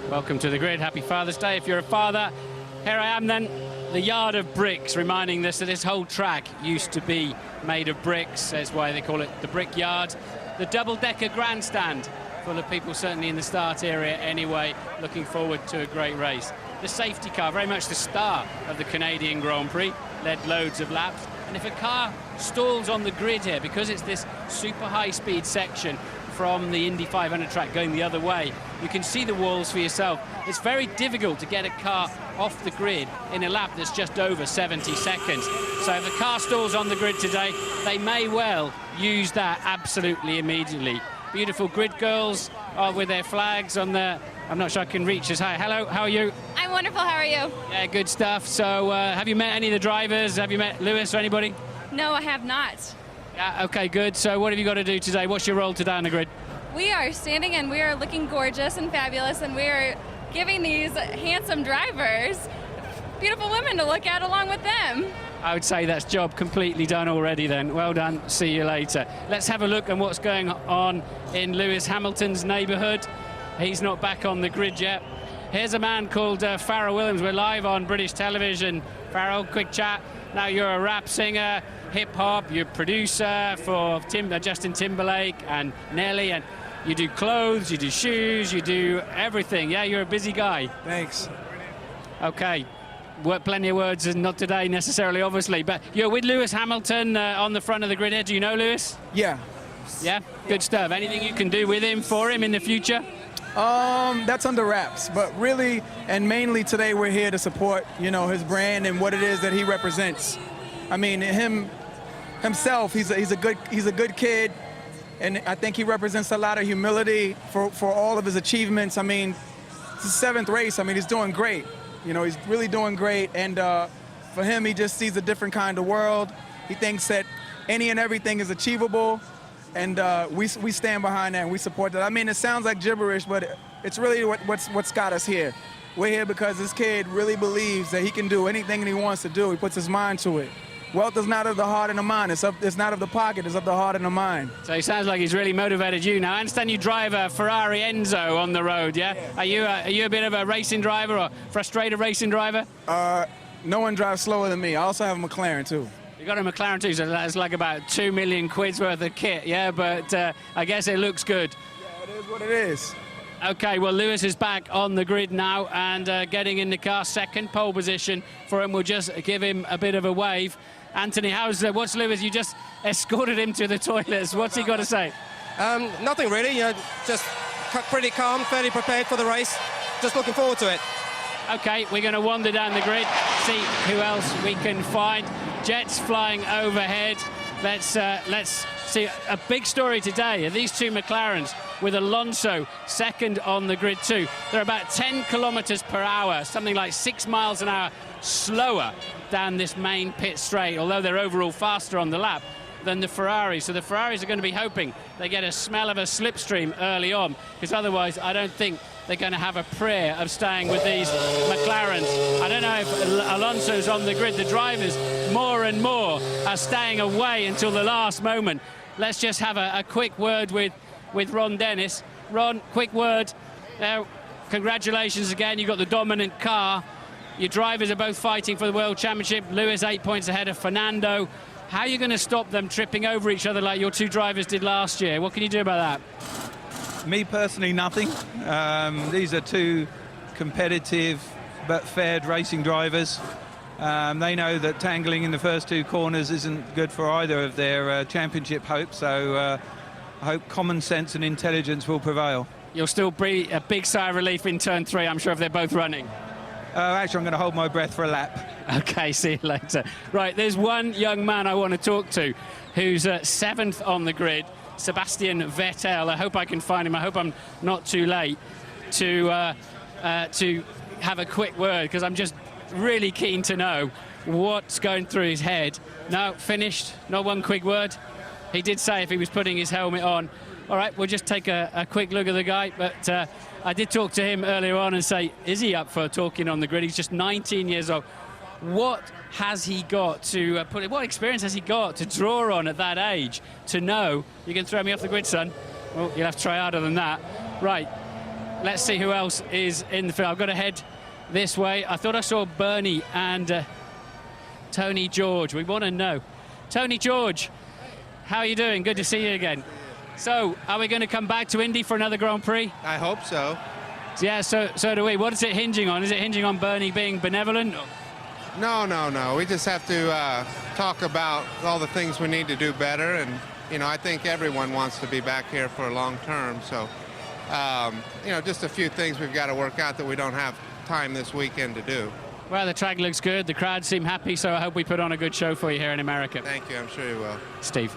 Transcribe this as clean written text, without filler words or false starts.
Welcome to the grid. Happy Father's Day. If you're a father, here I am then, the yard of bricks, reminding us that this whole track used to be made of bricks. That's why they call it the brick yard. The double-decker grandstand, full of people certainly in the start area anyway, looking forward to a great race. The safety car, very much the star of the Canadian Grand Prix, led loads of laps. And if a car stalls on the grid here, because it's this super high-speed section from the Indy 500 track going the other way, you can see the walls for yourself. It's very difficult to get a car off the grid in a lap that's just over 70 seconds. So if a car stalls on the grid today, they may well use that absolutely immediately. Beautiful grid girls with their flags on the... I'm not sure I can reach us. Hi, hello, how are you? I'm wonderful, how are you? Yeah, good stuff. So have you met any of the drivers? Have you met Lewis or anybody? No, I have not. Yeah, okay, good. So what have you got to do today? What's your role today on the grid? We are standing and we are looking gorgeous and fabulous, and we are giving these handsome drivers beautiful women to look at along with them. I would say that's job completely done already then. Well done, see you later. Let's have a look at what's going on in Lewis Hamilton's neighbourhood. He's not back on the grid yet. Here's a man called Pharrell Williams. We're live on British television. Pharrell, quick chat. Now you're a rap singer, hip-hop, you're a producer for Justin Timberlake and Nelly, and you do clothes, you do shoes, you do everything. Yeah, you're a busy guy. Thanks. Okay. Plenty of words, and not today necessarily, obviously, but you're with Lewis Hamilton on the front of the grid here. Do you know Lewis? Yeah. Yeah? Good stuff. Anything you can do with him, for him in the future? That's under wraps, but really and mainly today we're here to support, his brand and what it is that he represents. I mean, himself, he's a good kid, and I think he represents a lot of humility for all of his achievements. I mean, it's his 7th race. I mean, he's doing great. He's really doing great, and for him, he just sees a different kind of world. He thinks that any and everything is achievable, and we stand behind that and we support that. I mean, it sounds like gibberish, but it's really what's got us here. We're here because this kid really believes that he can do anything that he wants to do. He puts his mind to it. Wealth is not of the heart and the mind. It's not of the pocket. It's of the heart and the mind. So it sounds like he's really motivated you. Now, I understand you drive a Ferrari Enzo on the road, yeah? Are you a bit of a racing driver or frustrated racing driver? No one drives slower than me. I also have a McLaren, too. You got a McLaren, too, so that's like about 2 million quid's worth of kit, yeah? But I guess it looks good. Yeah, it is what it is. Okay, well, Lewis is back on the grid now and getting in the car, second pole position for him. We'll just give him a bit of a wave. Anthony, what's Lewis? You just escorted him to the toilets. What's he got to say? Nothing really, just pretty calm, fairly prepared for the race. Just looking forward to it. Okay, we're going to wander down the grid, see who else we can find. Jets flying overhead. Let's see a big story today of these two McLarens with Alonso second on the grid too. They're about 10 kilometers per hour, something like 6 miles an hour slower down this main pit straight, although they're overall faster on the lap than the Ferraris. So the Ferraris are going to be hoping they get a smell of a slipstream early on, because otherwise I don't think they're going to have a prayer of staying with these McLarens. I don't know if Alonso's on the grid. The drivers more and more are staying away until the last moment. Let's just have a quick word with Ron Dennis. Ron, quick word. Congratulations again, you got the dominant car. Your drivers are both fighting for the World Championship. Lewis 8 points ahead of Fernando. How are you going to stop them tripping over each other like your two drivers did last year? What can you do about that? Me personally, nothing. These are two competitive but fair racing drivers. They know that tangling in the first two corners isn't good for either of their championship hopes, so I hope common sense and intelligence will prevail. You'll still breathe a big sigh of relief in turn 3, I'm sure, if they're both running. Actually, I'm going to hold my breath for a lap. Okay, see you later. Right, there's one young man I want to talk to who's 7th on the grid, Sebastian Vettel. I hope I can find him. I hope I'm not too late to have a quick word, because I'm just really keen to know what's going through his head. No, finished. Not one quick word. He did say if he was putting his helmet on. All right, we'll just take a quick look at the guy, but I did talk to him earlier on and say, is he up for talking on the grid? He's just 19 years old. What has he got to what experience has he got to draw on at that age to know you can throw me off the grid, son? Well, you'll have to try harder than that. Right, let's see who else is in the field. I've got to head this way. I thought I saw Bernie and Tony George. We want to know. Tony George, how are you doing? Good to see you again. So, are we going to come back to Indy for another Grand Prix? I hope so. Yeah, so do we. What is it hinging on? Is it hinging on Bernie being benevolent? No. We just have to talk about all the things we need to do better. And, you know, I think everyone wants to be back here for a long term. So, you know, just a few things we've got to work out that we don't have time this weekend to do. Well, the track looks good. The crowd seem happy, so I hope we put on a good show for you here in America. Thank you. I'm sure you will. Steve.